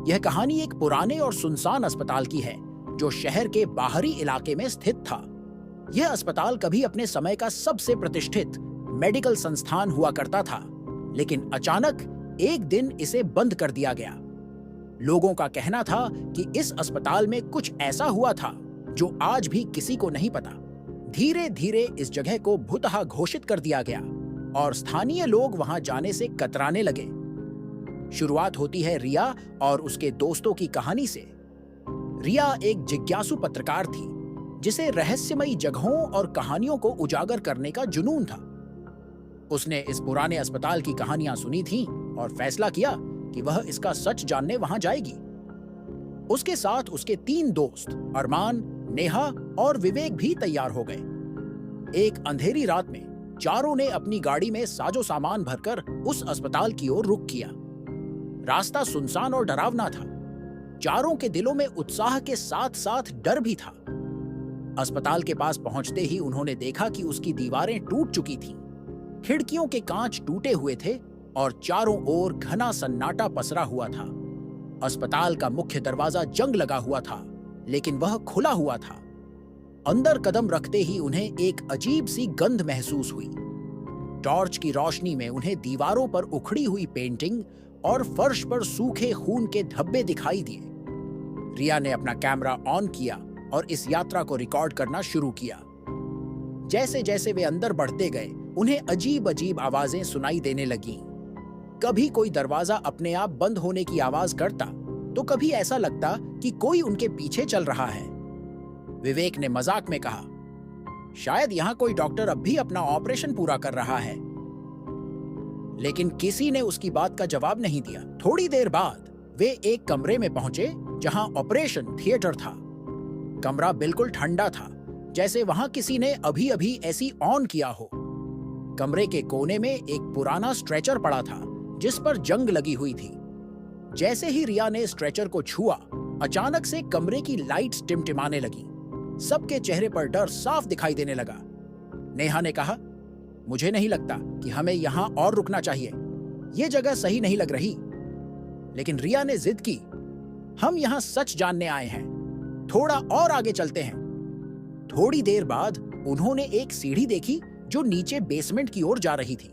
यह कहानी एक पुराने और सुनसान अस्पताल की है जो शहर के बाहरी इलाके में स्थित था। यह अस्पताल कभी अपने समय का सबसे प्रतिष्ठित मेडिकल संस्थान हुआ करता था, लेकिन अचानक एक दिन इसे बंद कर दिया गया। लोगों का कहना था कि इस अस्पताल में कुछ ऐसा हुआ था जो आज भी किसी को नहीं पता। धीरे धीरे इस जगह को भूतहा घोषित कर दिया गया और स्थानीय लोग वहां जाने से कतराने लगे। शुरुआत होती है रिया और उसके दोस्तों की कहानी से। रिया एक जिज्ञासु पत्रकार थी जिसे रहस्यमयी जगहों और कहानियों को उजागर करने का जुनून था। उसने इस पुराने अस्पताल की कहानियां सुनी थीं और फैसला किया कि वह इसका सच जानने वहां जाएगी। उसके साथ उसके 3 दोस्त अरमान, नेहा और विवेक भी तैयार हो गए। एक अंधेरी रात में चारों ने अपनी गाड़ी में साजो सामान भरकर उस अस्पताल की ओर रुख किया। रास्ता सुनसान और डरावना था। चारों के दिलों में उत्साह के साथ साथ डर भी था। अस्पताल के पास पहुंचते ही उन्होंने देखा कि उसकी दीवारें टूट चुकी थीं, खिड़कियों के कांच टूटे हुए थे और चारों ओर घना सन्नाटा पसरा हुआ था। अस्पताल का मुख्य दरवाजा जंग लगा हुआ था, लेकिन वह खुला हुआ था। अंदर कदम रखते ही उन्हें एक अजीब सी गंध महसूस हुई। टॉर्च की रोशनी में उन्हें दीवारों पर उखड़ी हुई पेंटिंग और फर्श पर सूखे खून के धब्बे दिखाई दिए। रिया ने अपना कैमरा ऑन किया और इस यात्रा को रिकॉर्ड करना शुरू किया। जैसे जैसे वे अंदर बढ़ते गए, उन्हें अजीब अजीब आवाजें सुनाई देने लगीं। कभी कोई दरवाजा अपने आप बंद होने की आवाज करता, तो कभी ऐसा लगता कि कोई उनके पीछे चल रहा है। विवेक ने मजाक में कहा, शायद यहां कोई डॉक्टर अब भी अपना ऑपरेशन पूरा कर रहा है। लेकिन किसी ने उसकी बात का जवाब नहीं दिया। थोड़ी देर बाद वे एक कमरे में पहुंचे जहां ऑपरेशन थिएटर था। कमरा बिल्कुल ठंडा था, जैसे वहां किसी ने अभी अभी एसी ऑन किया हो। कमरे के कोने में एक पुराना स्ट्रेचर पड़ा था जिस पर जंग लगी हुई थी। जैसे ही रिया ने स्ट्रेचर को छुआ, अचानक से कमरे की लाइट्स टिमटिमाने लगी। सबके चेहरे पर डर साफ दिखाई देने लगा। नेहा ने कहा, मुझे नहीं लगता कि हमें यहां और रुकना चाहिए, यह जगह सही नहीं लग रही। लेकिन रिया ने जिद की, हम यहां सच जानने आए हैं, थोड़ा और आगे चलते हैं। थोड़ी देर बाद उन्होंने एक सीढ़ी देखी जो नीचे बेसमेंट की ओर जा रही थी।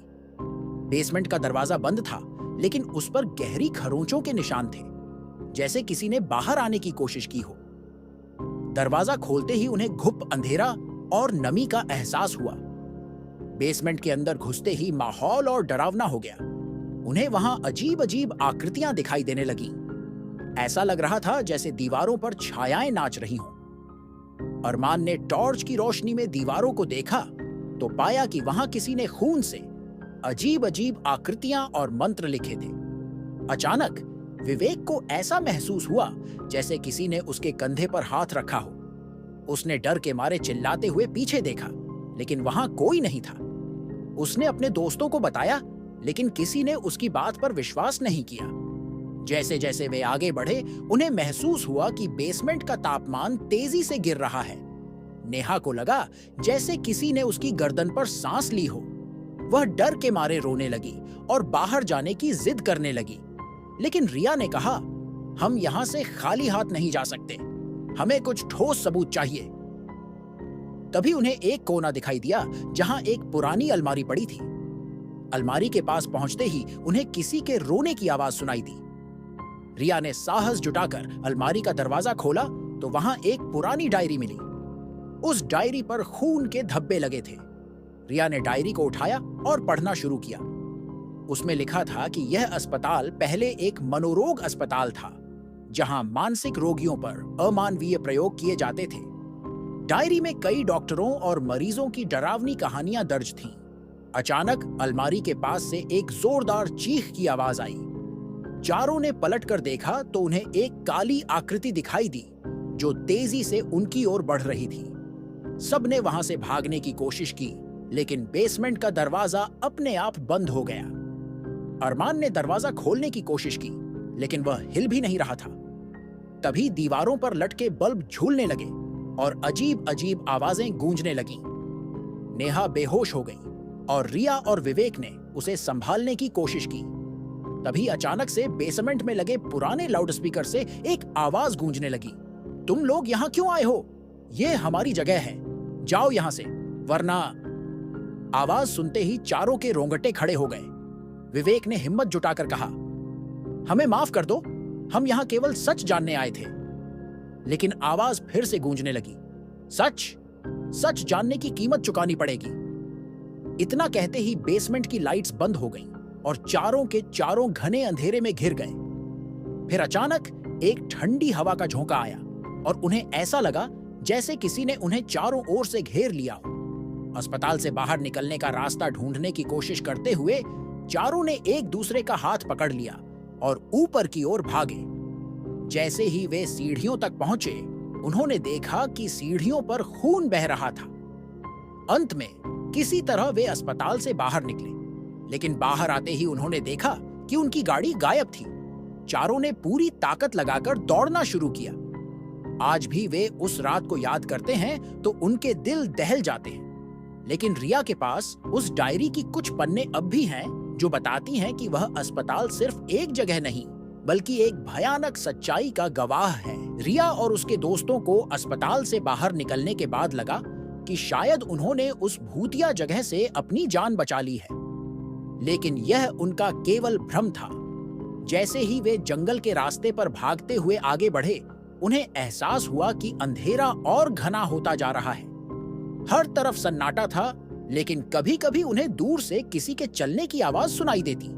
बेसमेंट का दरवाजा बंद था, लेकिन उस पर गहरी खरोंचों के निशान थे, जैसे किसी ने बाहर आने की कोशिश की हो। दरवाजा खोलते ही उन्हें घुप अंधेरा और नमी का एहसास हुआ। बेसमेंट के अंदर घुसते ही माहौल और डरावना हो गया। उन्हें वहां अजीब अजीब आकृतियां दिखाई देने लगीं। ऐसा लग रहा था जैसे दीवारों पर छायाएं नाच रही हों। अरमान ने टॉर्च की रोशनी में दीवारों को देखा तो पाया कि वहां किसी ने खून से अजीब अजीब आकृतियां और मंत्र लिखे थे। अचानक विवेक को ऐसा महसूस हुआ जैसे किसी ने उसके कंधे पर हाथ रखा हो। उसने डर के मारे चिल्लाते हुए पीछे देखा, लेकिन वहां कोई नहीं था। उसने अपने दोस्तों को बताया, लेकिन किसी ने उसकी बात पर विश्वास नहीं किया। जैसे जैसे वे आगे बढ़े, उन्हें महसूस हुआ कि बेसमेंट का तापमान तेजी से गिर रहा है। नेहा को लगा जैसे किसी ने उसकी गर्दन पर सांस ली हो। वह डर के मारे रोने लगी और बाहर जाने की जिद करने लगी। लेकिन रिया ने कहा, हम यहां से खाली हाथ नहीं जा सकते, हमें कुछ ठोस सबूत चाहिए। तभी उन्हें एक कोना दिखाई दिया जहां एक पुरानी अलमारी पड़ी थी। अलमारी के पास पहुंचते ही उन्हें किसी के रोने की आवाज सुनाई दी। रिया ने साहस जुटाकर अलमारी का दरवाजा खोला तो वहां एक पुरानी डायरी मिली। उस डायरी पर खून के धब्बे लगे थे। रिया ने डायरी को उठाया और पढ़ना शुरू किया। उसमें लिखा था कि यह अस्पताल पहले एक मनोरोग अस्पताल था, जहां मानसिक रोगियों पर अमानवीय प्रयोग किए जाते थे। डायरी में कई डॉक्टरों और मरीजों की डरावनी कहानियां दर्ज थीं। अचानक अलमारी के पास से एक जोरदार चीख की आवाज आई। चारों ने पलटकर देखा तो उन्हें एक काली आकृति दिखाई दी जो तेजी से उनकी ओर बढ़ रही थी। सबने वहां से भागने की कोशिश की, लेकिन बेसमेंट का दरवाजा अपने आप बंद हो गया। अरमान ने दरवाजा खोलने की कोशिश की, लेकिन वह हिल भी नहीं रहा था। तभी दीवारों पर लटके बल्ब झूलने लगे और अजीब अजीब आवाजें गूंजने लगीं। नेहा बेहोश हो गई और रिया और विवेक ने उसे संभालने की कोशिश की। तभी अचानक से बेसमेंट में लगे पुराने लाउडस्पीकर से एक आवाज गूंजने लगी। तुम लोग यहाँ क्यों आए हो? ये हमारी जगह है, जाओ यहाँ से, वरना। आवाज सुनते ही चारों के रोंगटे खड़े हो गए। विवेक ने हिम्मत जुटाकर कहा, हमें माफ कर दो, हम यहाँ केवल सच जानने आए थे। लेकिन आवाज फिर से गूंजने लगी, सच? सच जानने की कीमत चुकानी पड़ेगी। इतना कहते ही बेसमेंट की लाइट्स बंद हो गईं और चारों के चारों घने अंधेरे में घिर गए। फिर अचानक एक ठंडी हवा का झोंका आया और उन्हें ऐसा लगा जैसे किसी ने उन्हें चारों ओर से घेर लिया हो। अस्पताल से बाहर निकलने का रास्ता ढूंढने की कोशिश करते हुए चारों ने एक दूसरे का हाथ पकड़ लिया और ऊपर की ओर भागे। जैसे ही वे सीढ़ियों तक पहुंचे, उन्होंने देखा कि सीढ़ियों पर खून बह रहा था। अंत में किसी तरह वे अस्पताल से बाहर निकले, लेकिन बाहर आते ही उन्होंने देखा कि उनकी गाड़ी गायब थी। चारों ने पूरी ताकत लगाकर दौड़ना शुरू किया। आज भी वे उस रात को याद करते हैं तो उनके दिल दहल जाते हैं। लेकिन रिया के पास उस डायरी की कुछ पन्ने अब भी हैं जो बताती हैं कि वह अस्पताल सिर्फ एक जगह नहीं, बल्कि एक भयानक सच्चाई का गवाह है। रिया और उसके दोस्तों को अस्पताल से बाहर निकलने के बाद लगा कि शायद उन्होंने उस भूतिया जगह से अपनी जान बचा ली है, लेकिन यह उनका केवल भ्रम था। जैसे ही वे जंगल के रास्ते पर भागते हुए आगे बढ़े, उन्हें एहसास हुआ कि अंधेरा और घना होता जा रहा है। हर तरफ सन्नाटा था, लेकिन कभी-कभी उन्हें दूर से किसी के चलने की आवाज सुनाई देती।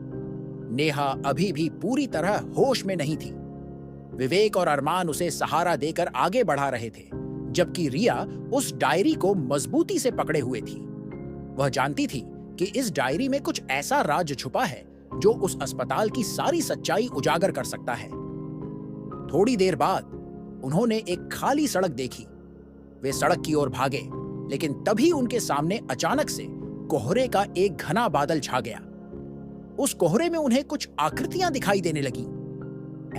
नेहा अभी भी पूरी तरह होश में नहीं थी। विवेक और अरमान उसे सहारा देकर आगे बढ़ा रहे थे, जबकि रिया उस डायरी को मजबूती से पकड़े हुए थी। वह जानती थी कि इस डायरी में कुछ ऐसा राज छुपा है जो उस अस्पताल की सारी सच्चाई उजागर कर सकता है। थोड़ी देर बाद उन्होंने एक खाली सड़क देखी। वे सड़क की ओर भागे, लेकिन तभी उनके सामने अचानक से कोहरे का एक घना बादल छा गया। उस कोहरे में उन्हें कुछ आकृतियां दिखाई देने लगी।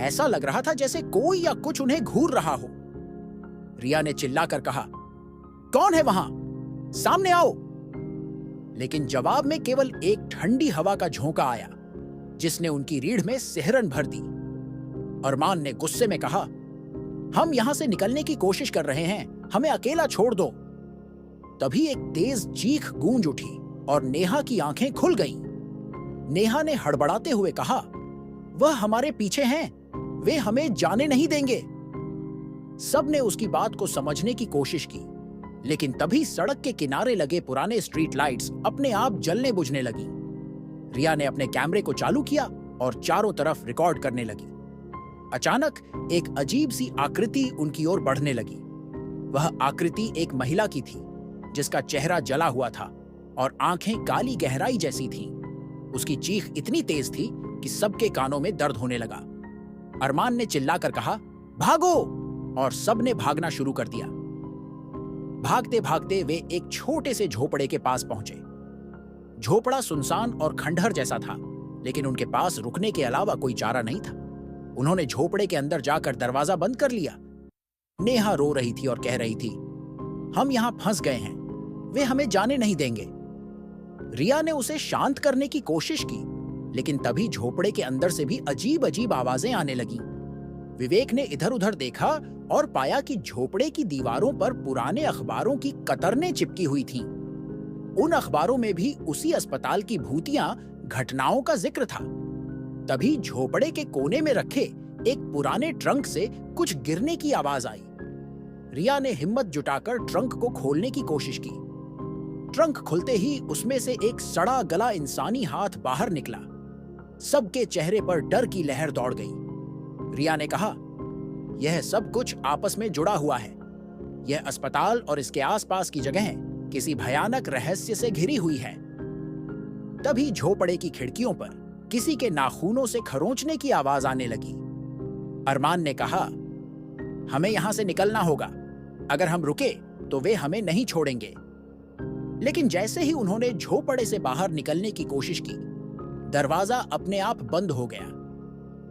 ऐसा लग रहा था जैसे कोई या कुछ उन्हें घूर रहा हो। रिया ने चिल्लाकर कहा, कौन है वहां? सामने आओ। लेकिन जवाब में केवल एक ठंडी हवा का झोंका आया, जिसने उनकी रीढ़ में सिहरन भर दी। अरमान ने गुस्से में कहा, हम यहां से निकलने की कोशिश कर रहे हैं, हमें अकेला छोड़ दो। तभी एक तेज चीख गूंज उठी और नेहा की आंखें खुल गईं। नेहा ने हड़बड़ाते हुए कहा, वह हमारे पीछे हैं, वे हमें जाने नहीं देंगे। सबने उसकी बात को समझने की कोशिश की, लेकिन तभी सड़क के किनारे लगे पुराने स्ट्रीट लाइट्स अपने आप जलने बुझने लगी। रिया ने अपने कैमरे को चालू किया और चारों तरफ रिकॉर्ड करने लगी। अचानक एक अजीब सी आकृति उनकी ओर बढ़ने लगी। वह आकृति एक महिला की थी, जिसका चेहरा जला हुआ था और आंखें काली गहराई जैसी थीं। उसकी चीख इतनी तेज थी कि सबके कानों में दर्द होने लगा। अरमान ने चिल्लाकर कहा, भागो, और सबने भागना शुरू कर दिया। भागते भागते वे एक छोटे से झोपड़े के पास पहुंचे। झोपड़ा सुनसान और खंडहर जैसा था, लेकिन उनके पास रुकने के अलावा कोई चारा नहीं था। उन्होंने झोपड़े के अंदर जाकर दरवाजा बंद कर लिया। नेहा रो रही थी और कह रही थी, हम यहां फंस गए हैं, वे हमें जाने नहीं देंगे। रिया ने उसे शांत करने की कोशिश की, लेकिन तभी झोपड़े के अंदर से भी अजीब अजीब आवाजें आने लगीं। विवेक ने इधर उधर देखा और पाया कि झोपड़े की दीवारों पर पुराने अखबारों की कतरनें चिपकी हुई थीं। उन अखबारों में भी उसी अस्पताल की भूतिया घटनाओं का जिक्र था। तभी झोपड़े के कोने में रखे एक पुराने ट्रंक से कुछ गिरने की आवाज आई। रिया ने हिम्मत जुटाकर ट्रंक को खोलने की कोशिश की। ट्रंक खुलते ही उसमें से एक सड़ा गला इंसानी हाथ बाहर निकला। सबके चेहरे पर डर की लहर दौड़ गई। रिया ने कहा, यह सब कुछ आपस में जुड़ा हुआ है। यह अस्पताल और इसके आसपास की जगहें किसी भयानक रहस्य से घिरी हुई है। तभी झोपड़े की खिड़कियों पर किसी के नाखूनों से खरोंचने की आवाज आने लगी। अरमान ने कहा, हमें यहां से निकलना होगा। अगर हम रुके तो वे हमें नहीं छोड़ेंगे। लेकिन जैसे ही उन्होंने झोपड़े से बाहर निकलने की कोशिश की, दरवाजा अपने आप बंद हो गया।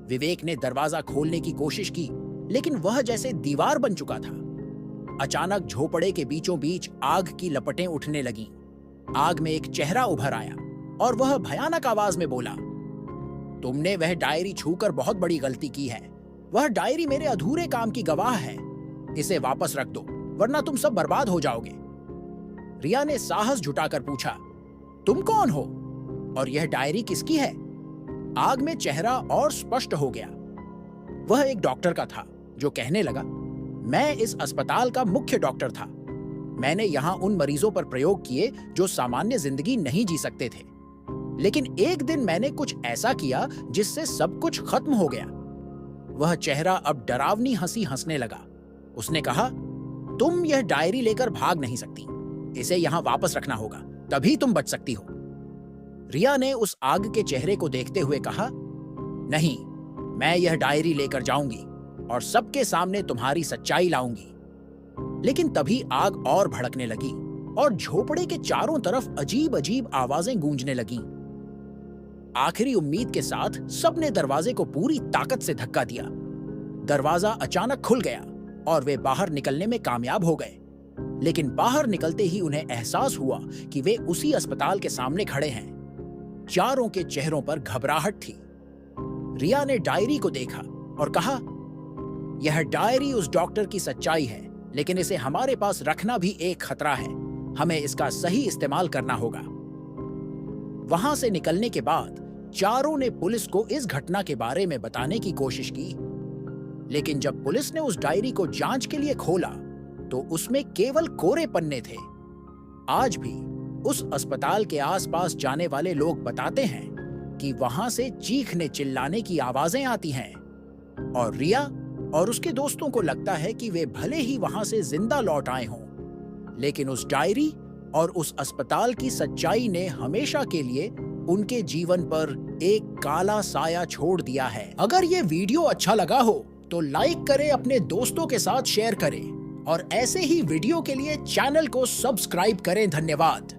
विवेक ने दरवाजा खोलने की कोशिश की, लेकिन वह जैसे दीवार बन चुका था। अचानक झोपड़े के बीचों बीच आग की लपटें उठने लगीं। आग में एक चेहरा उभर आया और वह भयानक आवाज में बोला, तुमने वह डायरी छूकर बहुत बड़ी गलती की है। वह डायरी मेरे अधूरे काम की गवाह है। इसे वापस रख दो, वरना तुम सब बर्बाद हो जाओगे। रिया ने साहस जुटाकर पूछा, तुम कौन हो और यह डायरी किसकी है? आग में चेहरा और स्पष्ट हो गया। वह एक डॉक्टर का था जो कहने लगा, मैं इस अस्पताल का मुख्य डॉक्टर था। मैंने यहां उन मरीजों पर प्रयोग किए जो सामान्य जिंदगी नहीं जी सकते थे। लेकिन एक दिन मैंने कुछ ऐसा किया जिससे सब कुछ खत्म हो गया। वह चेहरा अब डरावनी हंसी हंसने लगा। उसने कहा, तुम यह डायरी लेकर भाग नहीं सकती। इसे यहां वापस रखना होगा, तभी तुम बच सकती हो। रिया ने उस आग के चेहरे को देखते हुए कहा, नहीं, मैं यह डायरी लेकर जाऊंगी और सबके सामने तुम्हारी सच्चाई लाऊंगी। लेकिन तभी आग और भड़कने लगी और झोपड़े के चारों तरफ अजीब अजीब आवाजें गूंजने लगीं। आखिरी उम्मीद के साथ सबने दरवाजे को पूरी ताकत से धक्का दिया। दरवाजा अचानक खुल गया और वे बाहर निकलने में कामयाब हो गए। लेकिन बाहर निकलते ही उन्हें एहसास हुआ कि वे उसी अस्पताल के सामने खड़े हैं। चारों के चेहरों पर घबराहट थी। रिया ने डायरी को देखा और कहा, यह डायरी उस डॉक्टर की सच्चाई है, लेकिन इसे हमारे पास रखना भी एक खतरा है। हमें इसका सही इस्तेमाल करना होगा। वहां से निकलने के बाद चारों ने पुलिस को इस घटना के बारे में बताने की कोशिश की। लेकिन जब पुलिस ने उस डायरी को जांच के लिए खोला तो उसमें केवल कोरे पन्ने थे। आज भी उस अस्पताल के आसपास जाने वाले लोग बताते हैं कि वहां से चीखने चिल्लाने की आवाजें आती हैं और रिया और उसके दोस्तों को लगता है कि वे भले ही वहां से जिंदा लौट आए हों, लेकिन उस डायरी और उस अस्पताल की सच्चाई ने हमेशा के लिए उनके जीवन पर एक काला साया छोड़ दिया है। अगर ये वीडियो अच्छा लगा हो तो लाइक करें, अपने दोस्तों के साथ शेयर करें और ऐसे ही वीडियो के लिए चैनल को सब्सक्राइब करें। धन्यवाद।